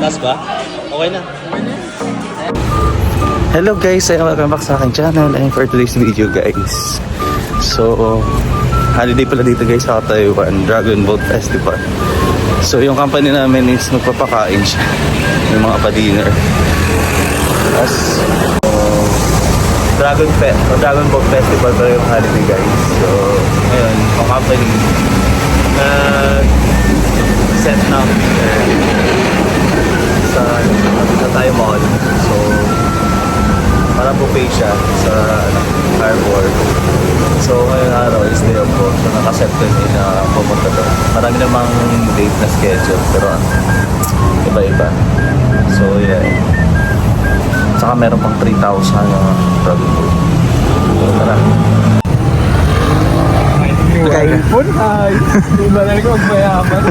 Taas ba? Okay na. Hello guys, welcome back sa aking channel and for today's video guys. So, holiday pala dito guys sa Taiwan, Dragon Boat Festival. So yung company namin is magpapakain siya ng mga pa-dinner. As Dragon Boat Festival pala yung holiday guys. So ngayon, yung company set na sa tayo mall. So para buffet siya sa harbor. So ngayong araw is day off ko. So nakaset ko din na pumunta doon. Marami namang date na schedule pero iba-iba. So yeah. Saka meron pang 3,000 na Dragon Boat. So tara. Kain po na. Hindi ba talaga magmayaman?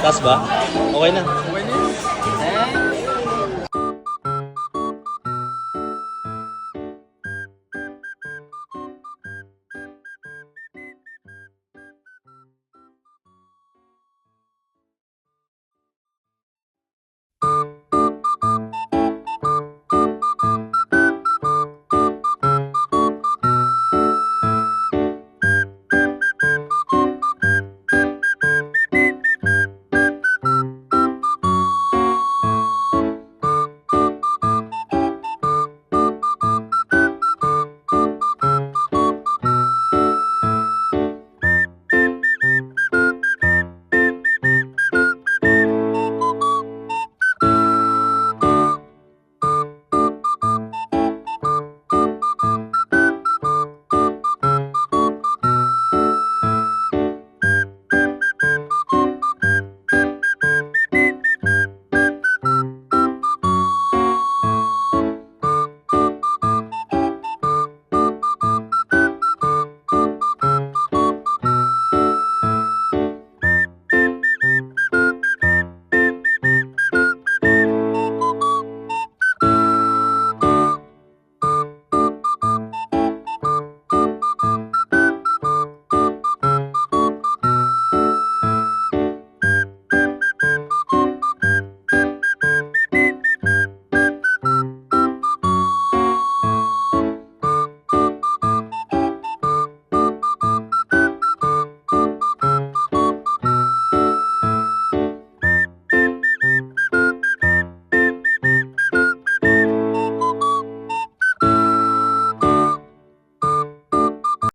Taas ba? Okay na.